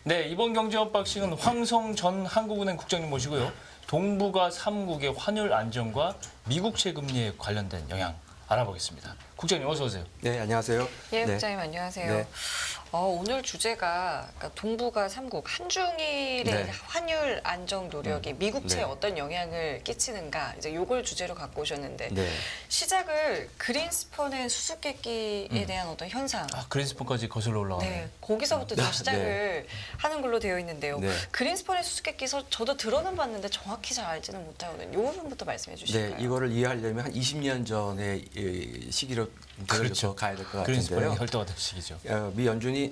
네, 이번 경제 언박싱은 황성 전 한국은행 국장님 모시고요. 동북아 3국의 환율 안정과 미국채 금리에 관련된 영향 알아보겠습니다. 국장님 어서 오세요. 네, 안녕하세요. 예, 네. 국장님 안녕하세요. 네. 오늘 주제가 그러니까 동북아 3국 한중일의 네. 환율 안정 노력이 미국채에 네. 어떤 영향을 끼치는가 이제 요걸 주제로 갖고 오셨는데 네. 시작을 그린스펀의 수수께끼에 대한 어떤 현상. 아, 그린스폰까지 거슬러 올라가네. 네, 거기서부터 좀 시작을 하는 걸로 되어 있는데요. 네. 그린스펀의 수수께끼 저도 들어는 봤는데 정확히 잘 알지는 못하거든요. 요 부분부터 말씀해 주실까요? 네, 이거를 이해하려면 한 20년 전의 시기로 그렇죠. 가야 될 것 그린스폰이 같은데요. 혈도가 시기죠. 미 연준이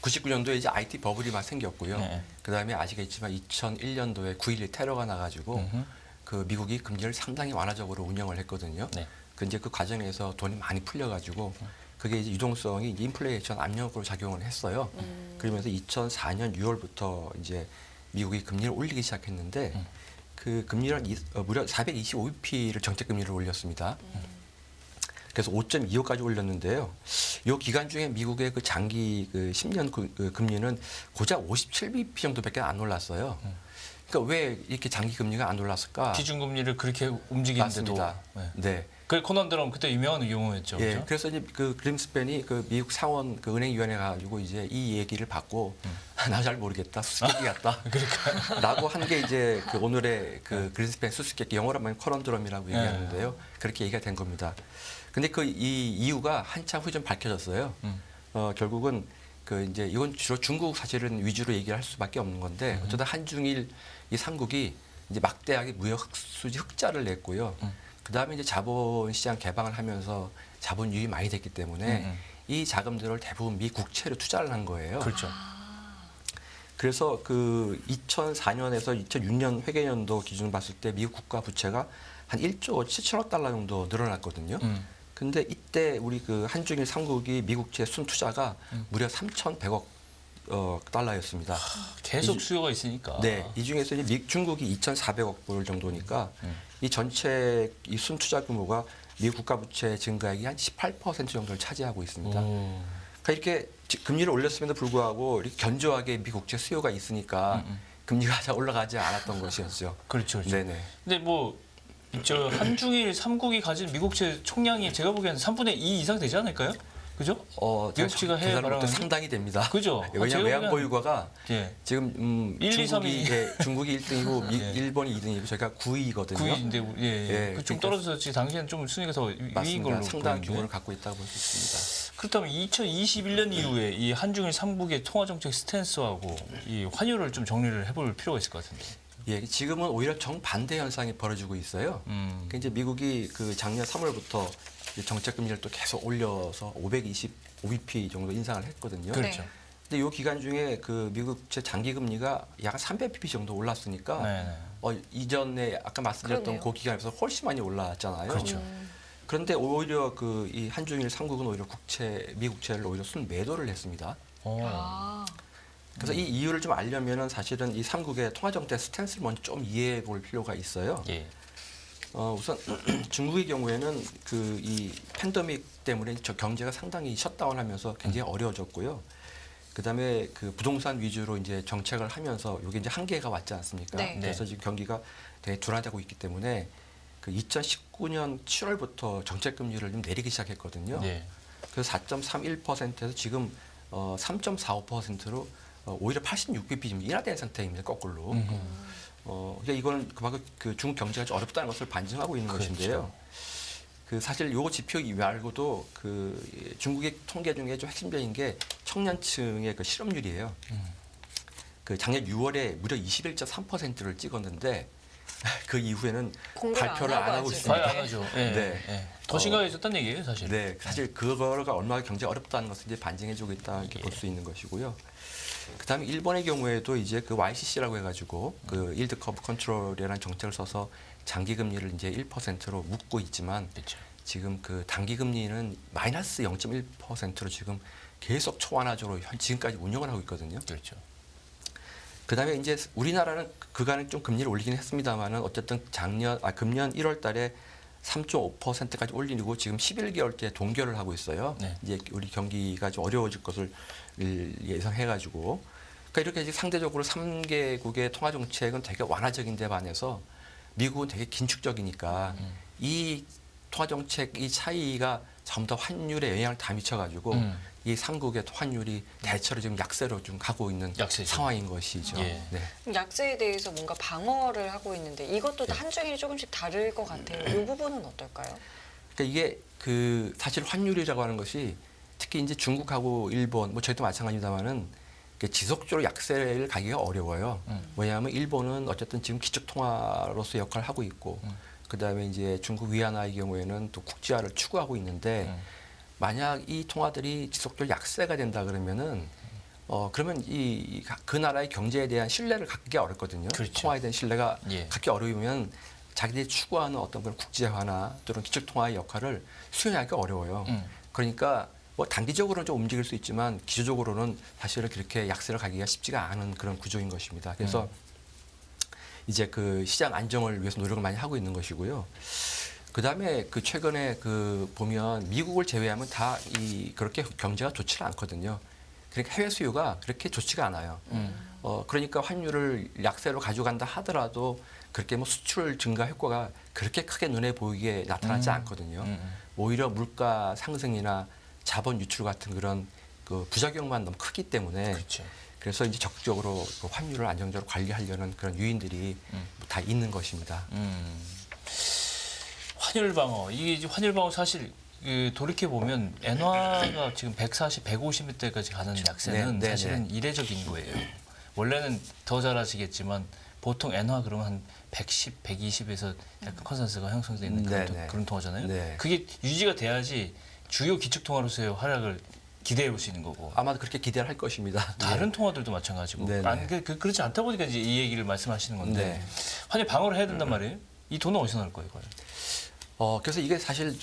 99년도에 이제 IT 버블이 막 생겼고요. 네. 그다음에 아시겠지만 2001년도에 9.11 테러가 나가지고 그 미국이 금리를 상당히 완화적으로 운영을 했거든요. 네. 그 이제 그 과정에서 돈이 많이 풀려가지고 그게 이제 유동성이 이제 인플레이션 압력으로 작용을 했어요. 그러면서 2004년 6월부터 이제 미국이 금리를 올리기 시작했는데 그 금리를 무려 425bp를 정책 금리를 올렸습니다. 그래서 5.25까지 올렸는데요. 이 기간 중에 미국의 그 장기 그 10년 그 금리는 고작 57bp 정도밖에 안 올랐어요. 그러니까 왜 이렇게 장기 금리가 안 올랐을까? 기준금리를 그렇게 움직이는데도. 맞습니다. 네. 네. 그 코난드럼 그때 유명한 용어였죠. 예, 그렇죠? 그래서 이제 그 그림스펜이 그 미국 상원 그 은행위원회 가지고 이제 이 얘기를 받고 나 잘 모르겠다 수수께끼 같다. 라고 한 게 이제 그 오늘의 그 그림스펜 수수께끼 영어로 하면 커런드럼이라고 얘기하는데요. 그렇게 얘기가 된 겁니다. 근데 그 이 이유가 한참 후에 좀 밝혀졌어요. 결국은 그 이제 이건 주로 중국 사실은 위주로 얘기를 할 수밖에 없는 건데 어쩌다 한중일 이 삼국이 이제 막대하게 무역 수지 흑자를 냈고요. 그다음에 이제 자본시장 개방을 하면서 자본 유입이 많이 됐기 때문에 이 자금들을 대부분 미 국채로 투자를 한 거예요. 그렇죠. 그래서 그 2004년에서 2006년 회계연도 기준을 봤을 때 미국 국가 부채가 한 1조 7천억 달러 정도 늘어났거든요. 근데 이때 우리 그 한중일 삼국이 미국채 순 투자가 무려 3,100억 달러였습니다. 계속 수요가 있으니까. 네, 이 중에서 이제 중국이 2,400억 불 정도니까 이 전체 이 순 투자 규모가 미국 국가 부채 증가액이 한 18% 정도를 차지하고 있습니다. 그러니까 이렇게 금리를 올렸음에도 불구하고 이렇게 견조하게 미국 국채 수요가 있으니까 금리가 잘 올라가지 않았던 것이었죠. 그렇죠. 그렇죠. 네네. 근데 뭐 저 한중일 3국이 가진 미국채 총량이 제가 보기에는 3분의 2 이상 되지 않을까요? 그죠? 미국채가 해외 계산을 발행하는 상당히 됩니다. 그죠? 왜냐하면 제가 외환 보기에는- 보유고가 예. 지금 1, 2, 3, 2. 중국이 1등이고 예. 일본이 2등이고 저희가 9위거든요. 9위인데 예. 예, 좀 그러니까 떨어졌지 당시에는 좀 순위가 더 위인 맞습니다. 걸로 상당한 보이는데. 규모를 갖고 있다고 볼 수 있습니다. 그렇다면 2021년 이후에 이 한중일 3국의 통화 정책 스탠스하고 이 환율을 좀 정리를 해볼 필요가 있을 것 같은데. 예, 지금은 오히려 정반대 현상이 벌어지고 있어요. 그러니까 이제 미국이 그 작년 3월부터 정책 금리를 또 계속 올려서 525bp 정도 인상을 했거든요. 그렇죠. 근데 이 기간 중에 그 미국채 장기 금리가 약 300bp 정도 올랐으니까 네. 이전에 아까 말씀드렸던 그러네요. 그 기간에서 훨씬 많이 올랐잖아요. 그렇죠. 그런데 오히려 그 이 한중일 삼국은 오히려 미국채를 오히려 순 매도를 했습니다. 아, 그래서 이 이유를 좀 알려면은 사실은 이 삼국의 통화정책 스탠스를 먼저 좀 이해해 볼 필요가 있어요. 예. 우선 중국의 경우에는 그 이 팬데믹 때문에 저 경제가 상당히 셧다운하면서 굉장히 어려워졌고요. 그다음에 그 부동산 위주로 이제 정책을 하면서 이게 이제 한계가 왔지 않습니까? 네. 그래서 지금 경기가 되게 둔화되고 있기 때문에 그 2019년 7월부터 정책 금리를 좀 내리기 시작했거든요. 네. 그래서 4.31%에서 지금 3.45%로 오히려 86bp 지금 인하된 상태입니다. 거꾸로. 그러니까 이거는 그만큼 그 중국 경제가 좀 어렵다는 것을 반증하고 있는 그렇죠. 것인데요. 그 사실 요거 지표 말고도 그 중국의 통계 중에 좀 핵심적인 게 청년층의 그 실업률이에요. 그 작년 6월에 무려 21.3%를 찍었는데 그 이후에는 공부를 발표를 안 안 하고 하고 있습니다. 과연 안 하죠. 예. 네. 예. 더 심각해졌다는 얘기예요, 사실. 네, 사실 그거가 얼마나 경제 어렵다는 것을 이제 반증해주고 있다 이렇게 볼 수 있는 것이고요. 그다음에 일본의 경우에도 이제 그 YCC라고 해가지고 그 일드 커브 컨트롤이라는 정책을 써서 장기 금리를 이제 1%로 묶고 있지만 그렇죠. 지금 그 단기 금리는 마이너스 0.1%로 지금 계속 초완화적으로 지금까지 운영을 하고 있거든요. 그렇죠. 그다음에 이제 우리나라는 그간에 좀 금리를 올리긴 했습니다만은 어쨌든 금년 1월 달에 3.5%까지 올리고 지금 11개월째 동결을 하고 있어요. 네. 이제 우리 경기가 좀 어려워질 것을 예상해가지고. 그러니까 이렇게 이제 상대적으로 3개국의 통화 정책은 되게 완화적인 데 반해서 미국은 되게 긴축적이니까 이 통화 정책 이 차이가 전부 다 환율에 영향을 다 미쳐가지고 이 삼국의 환율이 대체로 지금 약세로 좀 가고 있는 약세죠. 상황인 것이죠. 예. 네. 약세에 대해서 뭔가 방어를 하고 있는데 이것도 한중일이 조금씩 다를 것 같아요. 이 부분은 어떨까요? 그러니까 이게 그 사실 환율이라고 하는 것이 특히 이제 중국하고 일본 뭐 저희도 마찬가지입니다만은 지속적으로 약세를 가기가 어려워요. 왜냐하면 일본은 어쨌든 지금 기축 통화로서 역할을 하고 있고 그다음에 이제 중국 위안화의 경우에는 또 국제화를 추구하고 있는데 만약 이 통화들이 지속적으로 약세가 된다 그러면은 그러면 그 나라의 경제에 대한 신뢰를 갖기 어렵거든요. 그렇죠. 통화에 대한 신뢰가 예. 갖기 어려우면 자기들이 추구하는 어떤 그런 국제화나 또는 기축 통화의 역할을 수행하기가 어려워요. 그러니까 뭐 단기적으로는 좀 움직일 수 있지만 기초적으로는 사실은 그렇게 약세를 가기가 쉽지가 않은 그런 구조인 것입니다. 그래서 이제 그 시장 안정을 위해서 노력을 많이 하고 있는 것이고요. 그다음에 그 최근에 그 보면 미국을 제외하면 다 그렇게 경제가 좋지는 않거든요. 그러니까 해외 수요가 그렇게 좋지가 않아요. 그러니까 환율을 약세로 가져간다 하더라도 그렇게 뭐 수출 증가 효과가 그렇게 크게 눈에 보이게 나타나지 않거든요. 오히려 물가 상승이나 자본 유출 같은 그런 그 부작용만 너무 크기 때문에 그렇죠. 그래서 이제 적극적으로 그 환율을 안정적으로 관리하려는 그런 요인들이 다 있는 것입니다. 환율 방어. 이게 이제 환율 방어 사실 그 돌이켜 보면 엔화가 지금 140, 150m대까지 가는 약세는 네, 네, 사실은 이례적인 거예요. 원래는 더 잘 아시겠지만 보통 엔화 그러면 한 110, 120에서 약간 컨센서스가 형성되어 있는 네, 네. 그런 통화잖아요. 네. 그게 유지가 돼야지 주요 기축 통화로서의 활약을 기대해 볼 수 있는 거고. 아마도 그렇게 기대를 할 것입니다. 다른 통화들도 마찬가지고. 네, 네. 그렇지 않다 보니까 이제 이 얘기를 말씀하시는 건데 네. 환율 방어를 해야 된단 말이에요. 이 돈은 어디서 나올 거예요, 이걸? 그래서 이게 사실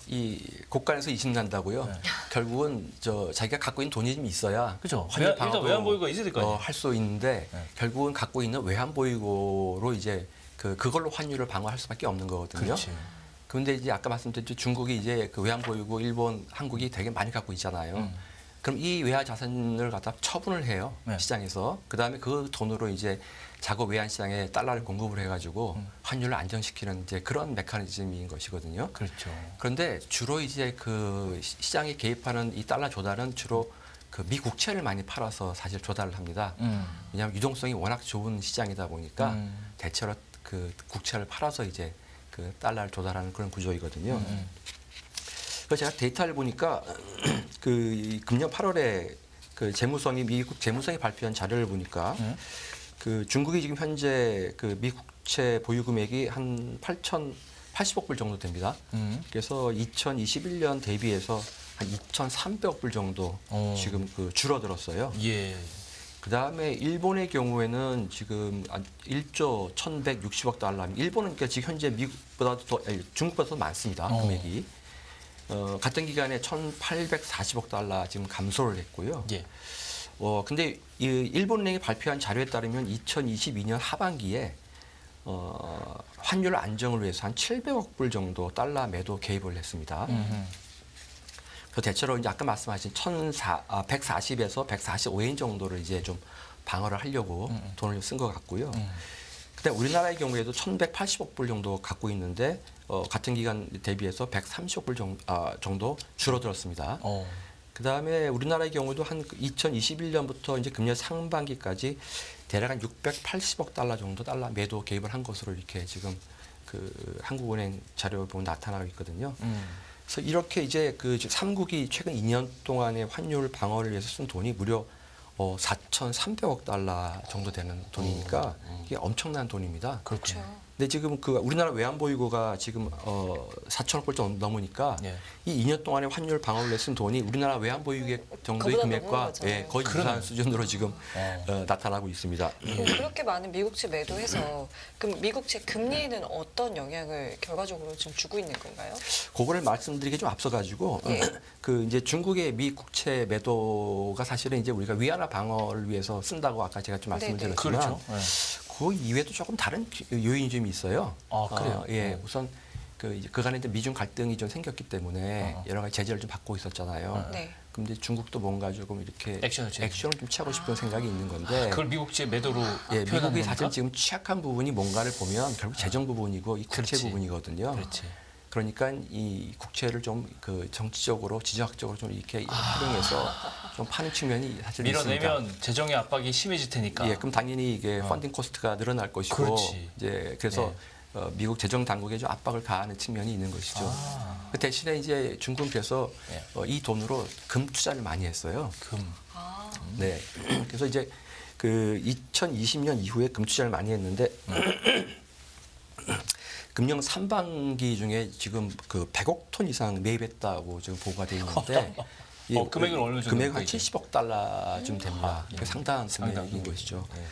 이 곳간에서 이식 난다고요. 네. 결국은 자기가 갖고 있는 돈이 좀 있어야 그죠. 환율 일단 방어도 외환 보유고가 있어야 될 거 아니에요. 할 수 있는데 네. 결국은 갖고 있는 외환 보유고로 이제 그걸로 환율을 방어할 수밖에 없는 거거든요. 그렇지. 그런데 이제 아까 말씀드렸죠. 중국이 이제 그 외환 보유고 일본, 한국이 되게 많이 갖고 있잖아요. 그럼 이 외화 자산을 갖다 처분을 해요. 네. 시장에서. 그다음에 그 돈으로 이제 자국 외환 시장에 달러를 공급을 해가지고 환율을 안정시키는 이제 그런 메커니즘인 것이거든요. 그렇죠. 그런데 주로 이제 그 시장에 개입하는 이 달러 조달은 주로 그 미국채를 많이 팔아서 사실 조달을 합니다. 왜냐하면 유동성이 워낙 좋은 시장이다 보니까 대체로 그 국채를 팔아서 이제 그 달러를 조달하는 그런 구조이거든요. 그래서 제가 데이터를 보니까 그 금년 8월에 그 미국 재무성이 발표한 자료를 보니까 그 중국이 지금 현재 그 미국채 보유 금액이 한 8,080억 불 정도 됩니다. 그래서 2021년 대비해서 한 2,300억 불 정도 지금 그 줄어들었어요. 예. 그 다음에 일본의 경우에는 지금 1조 1,160억 달러. 일본은 그러니까 지금 현재 미국보다도 중국보다 더 많습니다. 금액이. 같은 기간에 1,840억 달러 지금 감소를 했고요. 예. 근데 이 일본은행이 발표한 자료에 따르면 2022년 하반기에 환율 안정을 위해서 한 700억 불 정도 달러 매도 개입을 했습니다. 그 대체로 이제 아까 말씀하신 140에서 145엔 정도를 이제 좀 방어를 하려고 돈을 쓴 것 같고요. 근데 우리나라의 경우에도 1,180억 불 정도 갖고 있는데 같은 기간 대비해서 130억 불 정도 줄어들었습니다. 그다음에 우리나라의 경우도 한 2021년부터 이제 금년 상반기까지 대략 한 680억 달러 정도 달러 매도 개입을 한 것으로 이렇게 지금 그 한국은행 자료 보면 나타나고 있거든요. 그래서 이렇게 이제 그 삼국이 최근 2년 동안의 환율 방어를 위해서 쓴 돈이 무려 4,300억 달러 정도 되는 돈이니까 이게 엄청난 돈입니다. 그렇죠. 근데 지금 그 우리나라 외환 보유고가 지금 4천억 불 정도 넘으니까 예. 이 2년 동안의 환율 방어를 위해 쓴 돈이 우리나라 외환 보유고 정도의 그보다 금액과 넘는 거죠. 거의 유사한 수준으로 지금 나타나고 있습니다. 그럼 그렇게 많은 미국채 매도해서 그럼 미국채 금리에는 어떤 영향을 결과적으로 지금 주고 있는 건가요? 그거를 말씀드리기 좀 앞서가지고 그 이제 중국의 미 국채 매도가 사실은 이제 우리가 위안화 방어를 위해서 쓴다고 아까 제가 좀 말씀을 네네. 드렸지만 그렇죠. 네. 그 이외에도 조금 다른 요인이 좀 있어요. 아, 그래요? 예, 우선 그간에 이제 미중 갈등이 좀 생겼기 때문에 여러 가지 제재를 좀 받고 있었잖아요. 네. 그럼 이제 중국도 뭔가 조금 이렇게 액션을 좀 취하고 싶은 생각이 있는 건데 그걸 미국제 매도로 예, 표현한 미국이 겁니까? 사실 지금 취약한 부분이 뭔가를 보면 결국 재정 부분이고 이 국채 그렇지. 부분이거든요. 그렇지. 그러니까 이 국채를 좀 그 정치적으로 지정학적으로 좀 이렇게 활용해서 좀 파는 측면이 사실 밀어내면 있습니다. 재정의 압박이 심해질 테니까. 예, 그럼 당연히 이게 펀딩 코스트가 늘어날 것이고 그렇지. 이제 그래서 미국 재정 당국에 좀 압박을 가하는 측면이 있는 것이죠. 그 대신에 이제 중국은 그래서 이 돈으로 금 투자를 많이 했어요. 금. 네. 그래서 이제 그 2020년 이후에 금 투자를 많이 했는데 금년 3반기 중에 지금 그 100억 톤 이상 매입했다고 지금 보고가 되어 있는데 금액은 얼마 정도 금액은 한 되죠? 70억 달러쯤 됩니다. 그러니까 상당한 금액인 것이죠. 예.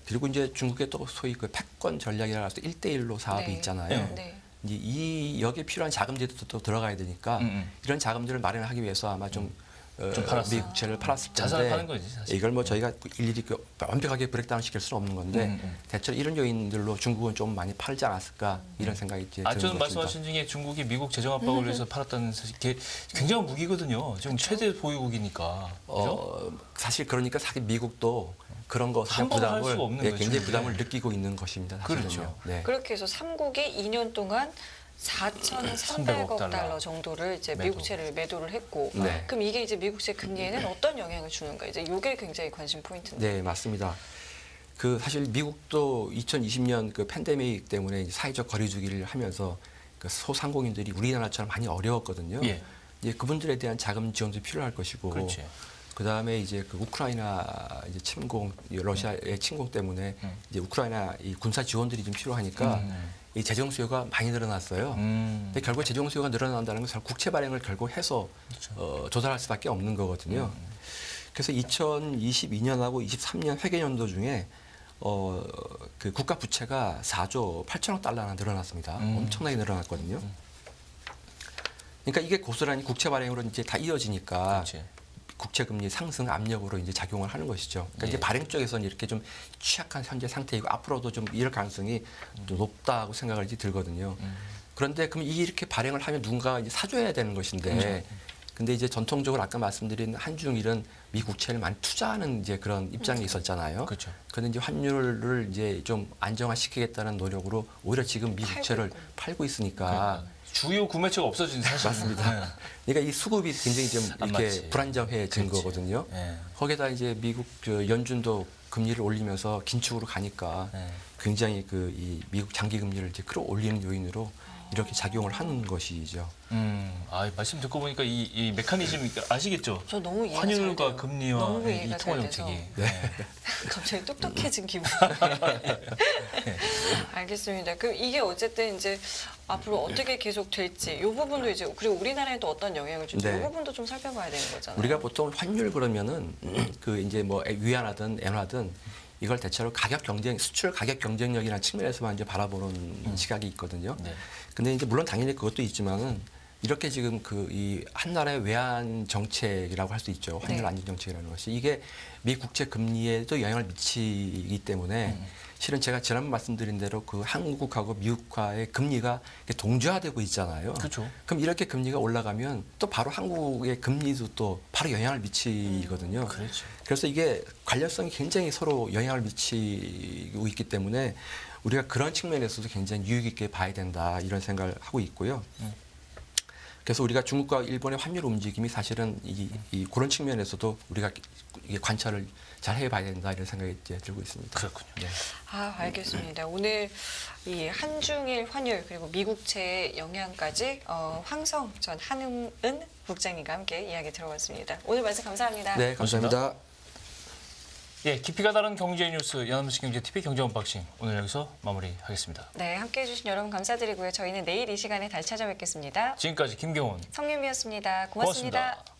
그리고 이제 중국의 또 소위 그 패권 전략이라고 해서 1대1로 사업이 네. 있잖아요. 네. 이제 이 여기에 필요한 자금들이 또 들어가야 되니까 이런 자금들을 마련하기 위해서 아마 좀 팔았어요. 미국채를 팔았을 텐데 자산을 파는 거지, 사실. 이걸 뭐 저희가 일일이 완벽하게 브렉다운 시킬 수는 없는 건데 대체로 이런 요인들로 중국은 좀 많이 팔지 않았을까 이런 생각이 이제 드는 저는 것입니다. 말씀하신 중에 중국이 미국 재정 압박을 위해서 팔았다는 사실 이게 굉장한 무기거든요. 지금 최대 보유국이니까. 그죠? 사실 그러니까 사실 미국도 그런 것에 한 번은 할 부담을 수가 없는 거죠. 굉장히 네. 부담을 느끼고 있는 것입니다. 사실은요. 그렇죠. 네. 그렇게 해서 3국이 2년 동안 4,300억 달러 달러 정도를 이제 매도. 미국채를 매도를 했고, 네. 그럼 이게 이제 미국채 금리에는 어떤 영향을 주는가? 이제 이게 굉장히 관심 포인트인데. 네, 맞습니다. 그 사실 미국도 2020년 그 팬데믹 때문에 이제 사회적 거리두기를 하면서 그 소상공인들이 우리나라처럼 많이 어려웠거든요. 예. 이제 그분들에 대한 자금 지원도 필요할 것이고, 그렇지. 그다음에 이제 그 우크라이나 이제 침공, 러시아의 침공 때문에 이제 우크라이나 이 군사 지원들이 좀 필요하니까 이 재정 수요가 많이 늘어났어요. 근데 결국 재정 수요가 늘어난다는 것은 국채 발행을 결국 해서 조달할 수밖에 없는 거거든요. 그래서 2022년하고 23년 회계연도 중에 그 국가 부채가 4조 8천억 달러나 늘어났습니다. 엄청나게 늘어났거든요. 그러니까 이게 고스란히 국채 발행으로 이제 다 이어지니까 그렇지. 국채 금리 상승 압력으로 이제 작용을 하는 것이죠. 그러니까 예. 이제 발행 쪽에서는 이렇게 좀 취약한 현재 상태이고 앞으로도 좀 이럴 가능성이 좀 높다고 생각을 이제 들거든요. 그런데 그럼 이렇게 발행을 하면 누군가 이제 사줘야 되는 것인데, 근데 이제 전통적으로 아까 말씀드린 한중일은 미 국채를 많이 투자하는 이제 그런 입장이 있었잖아요. 그렇죠. 그런데 이제 환율을 이제 좀 안정화시키겠다는 노력으로 오히려 지금 미 팔고 국채를 있고. 팔고 있으니까. 그러니까 주요 구매처가 없어진 사실 맞습니다. 그러니까 이 수급이 굉장히 좀 안 이렇게 맞지. 불안정해진 그렇지. 거거든요. 예. 거기에다 이제 미국 저 연준도 금리를 올리면서 긴축으로 가니까 예. 굉장히 그 이 미국 장기 금리를 이제 끌어올리는 요인으로 이렇게 작용을 하는 것이죠. 말씀 듣고 보니까 이 메커니즘 아시겠죠? 저 너무 이해가 환율과 잘 돼요. 금리와 너무 이 이해가 통화 잘 돼서. 정책이. 갑자기 똑똑해진 기분. 알겠습니다. 그럼 이게 어쨌든 이제 앞으로 어떻게 계속 될지 이 부분도 이제 그리고 우리나라에 또 어떤 영향을 줄지 네. 이 부분도 좀 살펴봐야 되는 거잖아요. 우리가 보통 환율 그러면은 그 이제 뭐 위안화든 엔화든 이걸 대체로 가격 경쟁, 수출 가격 경쟁력이라는 측면에서만 이제 바라보는 시각이 있거든요. 네. 근데 이제 물론 당연히 그것도 있지만은 이렇게 지금 그 이 한 나라의 외환 정책이라고 할 수 있죠. 환율 네. 안정 정책이라는 것이 이게 미 국채 금리에도 영향을 미치기 때문에 실은 제가 지난번 말씀드린 대로 그 한국하고 미국과의 금리가 이렇게 동조화되고 있잖아요. 그렇죠. 그럼 이렇게 금리가 올라가면 또 바로 한국의 금리도 또 바로 영향을 미치거든요. 그렇죠. 그래서 이게 관련성이 굉장히 서로 영향을 미치고 있기 때문에 우리가 그런 측면에서도 굉장히 유익 있게 봐야 된다 이런 생각을 하고 있고요. 그래서 우리가 중국과 일본의 환율 움직임이 사실은 이 그런 측면에서도 우리가 이게 관찰을 잘 해봐야 된다 이런 생각이 이제 들고 있습니다. 그렇군요. 네. 알겠습니다. 오늘 이 한중일 환율 그리고 미국채의 영향까지 황성 전 한은 국장님과 함께 이야기 들어봤습니다. 오늘 말씀 감사합니다. 네, 감사합니다. 예, 깊이가 다른 경제 뉴스 연합뉴스 경제TV 경제언박싱 오늘 여기서 마무리하겠습니다. 네, 함께해 주신 여러분 감사드리고요. 저희는 내일 이 시간에 다시 찾아뵙겠습니다. 지금까지 김경훈 성윤미였습니다. 고맙습니다. 고맙습니다.